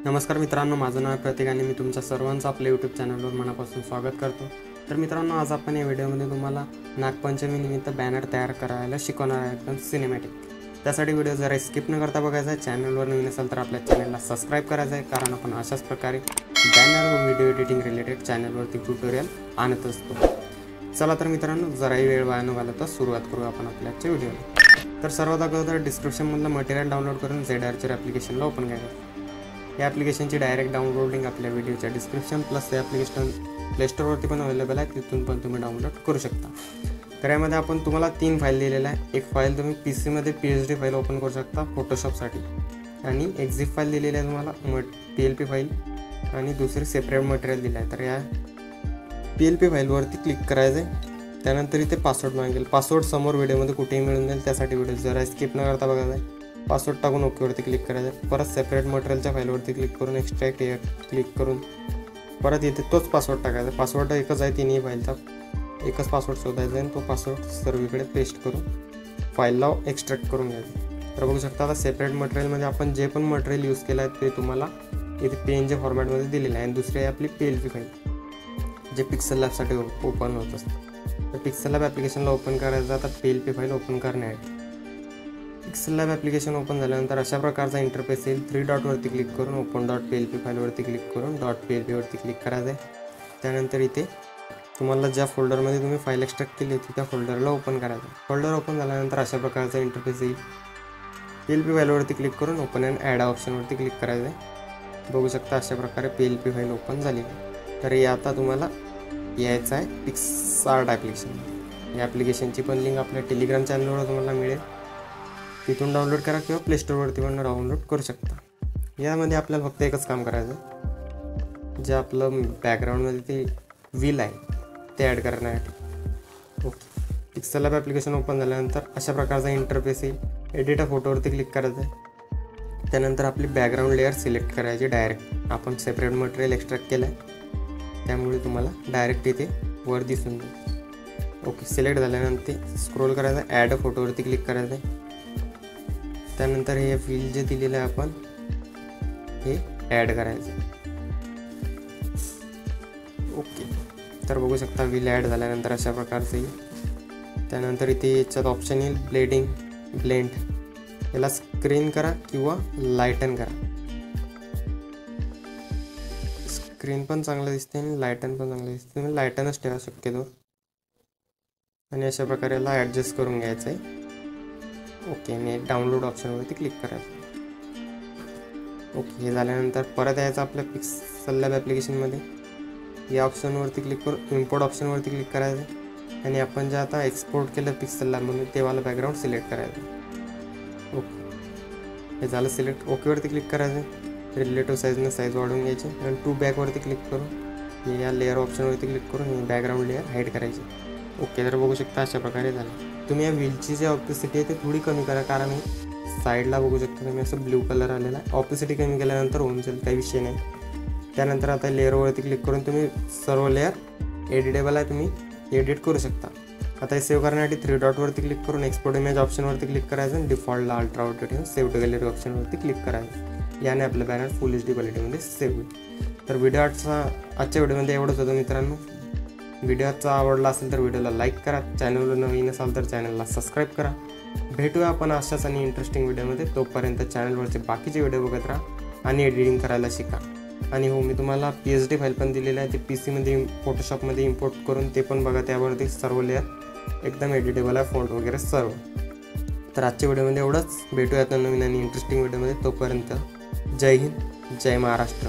नमस्कार मित्रांनो, माझं नाव प्रतीक आणि मी तुमच्या सर्वांचं आपल्या यूट्यूब चॅनलवर मनापासून स्वागत करतो। तर मित्रांनो, आज आपण या व्हिडिओमध्ये तुम्हाला नागपंचमी निमित्त बॅनर तयार करायला शिकवणार आहे, एकदम सिनेमॅटिक। त्यासाठी व्हिडिओ जरा स्किप न करता बघायचा आहे। चॅनलवर नवीन असाल तर आपल्या चॅनलला सबस्क्राइब करायचं आहे, कारण आपण अशाच प्रकारे बॅनर व व्हिडिओ एडिटिंग रिलेटेड चॅनलवरती ट्युटोरियल आणत असतो। चला तर मित्रांनो, जराही वेळ वाया न घालवता सुरुवात करू आपण आपल्या आजच्या व्हिडिओला। तर सर्वात अगोदर डिस्क्रिप्शनमधलं मटेरियल डाउनलोड करून ZArcher ॲप्लिकेशनला ओपन करायचं। या ॲप्लिकेशनची डायरेक्ट डाउनलोड लिंक आपल्या व्हिडिओच्या डिस्क्रिप्शन प्लस हे ॲप्लिकेशन प्ले स्टोरवरती पण अवेलेबल आहे, तिथून पण तुम्ही डाउनलोड करू शकता। तर यामध्ये आपण तुम्हाला 3 फाईल दिलेल्या आहे। एक फाईल तुम्ही PC मध्ये PSD फाईल ओपन करू शकता फोटोशॉपसाठी, आणि एक झिप फाईल दिलेली आहे तुम्हाला PLP फाईल, आणि दुसरी सेपरेट मटेरियल दिलं आहे। तर या PLP फाईलवरती क्लिक करायचं आहे। त्यानंतर इथे पासवर्ड मागेल। पासवर्ड समोर व्हिडिओमध्ये कुठेही मिळून जाईल, त्यासाठी व्हिडिओ जरा स्किप न करता बघायचा आहे। पासवर्ड टाकून ओकेवरती क्लिक करायचं। परत सेपरेट मटेरियलच्या फाईलवरती क्लिक करून एक्स्ट्रॅक्ट हे क्लिक करून परत इथे तोच पासवर्ड टाकायचा। पासवर्ड एकच आहे तिन्ही फाईलचा, एकच पासवर्ड शोधायचा आणि तो पासवर्ड सर्वीकडे पेस्ट करून फाईलला एक्स्ट्रॅक्ट करून घ्यायचा। तर बघू शकता, आता सेपरेट मटेरियलमध्ये आपण जे पण मटेरियल यूज केलं आहे ते तुम्हाला इथे PNG फॉर्मॅटमध्ये दिलेलं आहे। आणि दुसरी आहे आपली PLP फाईल, जे पिक्सल लॅबसाठी ओपन होत असतं। तर पिक्सल लॅब ॲप्लिकेशनला ओपन करायचं। आता PLP फाईल ओपन करण्यासाठी पिक्सल लॅब ॲप्लिकेशन ओपन झाल्यानंतर अशा प्रकारचा इंटरफेस येईल। 3 डॉटवरती क्लिक करून ओपन .plp फाईलवरती क्लिक करून .plp वरती क्लिक करायचं आहे। त्यानंतर इथे तुम्हाला ज्या फोल्डरमध्ये तुम्ही फाईल एक्स्ट्रॅक्ट केली होती त्या फोल्डरला ओपन करायचं। फोल्डर ओपन झाल्यानंतर अशा प्रकारचा इंटरफेस येईल। PLP फाईलवरती क्लिक करून ओपन अँड ॲड ऑप्शनवरती क्लिक करायचं आहे। बघू शकता अशा प्रकारे PLP फाईल ओपन झाली आहे। तर या आता तुम्हाला यायचं आहे पिक्सआर्ट ॲप्लिकेशन। या ॲप्लिकेशनची पण लिंक आपल्या टेलिग्राम चॅनलवर तुम्हाला मिळेल, तिथून डाउनलोड करा किंवा प्ले स्टोरवरती पण डाउनलोड करू शकता। यामध्ये आपल्याला फक्त एकच काम करायचं, जे आपलं बॅकग्राऊंडमध्ये ते व्हील आहे ते ॲड करण्यासाठी। Okay, pixel lab application open झाल्यानंतर अशा प्रकारचा इंटरफेस येईल। एडिट फोटोवरती क्लिक करायचं आहे। त्यानंतर आपली बॅकग्राऊंड लेअर सिलेक्ट करायची डायरेक्ट। आपण सेपरेट मटेरियल एक्स्ट्रॅक्ट केलं आहे, त्यामुळे तुम्हाला डायरेक्ट इथे वर दिसून जाईल। ओके, सिलेक्ट झाल्यानंतर स्क्रोल करायचं, ॲड फोटोवरती क्लिक करायचं आहे। त्यानंतर हे व्हील जे दिलेलं आहे आपण हे ॲड करायचं। ओके, तर बघू शकता व्हील ॲड झाल्यानंतर अशा प्रकारचं येईल। त्यानंतर इथे याच्यात ऑप्शन येईल ब्लेंड। याला स्क्रीन करा किंवा लाईटन करा। स्क्रीन पण चांगलं दिसते आणि लाईटन पण चांगलं दिसते, तुम्ही लाईटनच ठेवा शक्यतो। आणि अशा प्रकारे याला ॲडजस्ट करून घ्यायचं आहे। ओके, आणि डाउनलोड ऑप्शनवरती क्लिक करायचं। ओके, हे झाल्यानंतर परत यायचं आपल्या पिक्सल लॅब ॲप्लिकेशनमध्ये। या ऑप्शनवरती क्लिक करून इम्पोर्ट ऑप्शनवरती क्लिक करायचं, आणि आपण जे आता एक्सपोर्ट केलं पिक्सल लॅबमध्ये तेवाला बॅकग्राऊंड सिलेक्ट करायचं। ओके, हे झालं सिलेक्ट। ओकेवरती क्लिक करायचं। रिलेटिव्ह साईजनं साईज वाढवून घ्यायची, आणि टू बॅकवरती क्लिक करून या लेअर ऑप्शनवरती क्लिक करून ही बॅकग्राऊंड लेअर हाईड करायची। ओके, तर बघू शकता अशा प्रकारे झालं। तुम्ही या व्हीलची जी ऑपॅसिटी आहे ते थोडी कमी करा, कारण साईडला बघू शकता तुम्ही असं ब्ल्यू कलर आलेला आहे। ऑपॅसिटी कमी केल्यानंतर होऊन जाईल, काही विषय नाही। त्यानंतर आता लेअरवरती क्लिक करून तुम्ही सर्व लेअर एडिटेबल आहे, तुम्ही एडिट करू शकता। आता हे सेव्ह करण्यासाठी 3 डॉटवरती क्लिक करून एक्सपोर्ट इमेज ऑप्शनवरती क्लिक करायचं, आणि डिफॉल्टला अल्ट्रा आउट ठेवून सेव्ह टू गॅलरी ऑप्शनवरती क्लिक करायचं। याने आपलं बॅनर फुल HD क्वालिटीमध्ये सेव्ह होईल। तर आजच्या व्हिडिओमध्ये एवढंच होतं मित्रांनो। व्हिडिओचा आवडला असेल तर व्हिडिओला लाईक करा, चॅनलवर नवीन असाल तर चॅनलला सबस्क्राईब करा। भेटूया आपण अशाच आणि इंटरेस्टिंग व्हिडिओमध्ये। तोपर्यंत चॅनलवरचे बाकीचे व्हिडिओ बघत राहा आणि एडिटिंग करायला शिका। आणि हो, मी तुम्हाला PSD फाईल पण दिलेलं आहे, ते PC मध्ये फोटोशॉपमध्ये इम्पोर्ट करून ते पण बघा। त्यावरती सर्व लेअर एकदम एडिटेबल आहे, फॉन्ट वगैरे सर्व। तर आजच्या व्हिडिओमध्ये एवढंच। भेटूया आता नवीन आणि इंटरेस्टिंग व्हिडिओमध्ये। तोपर्यंत जय हिंद, जय महाराष्ट्र।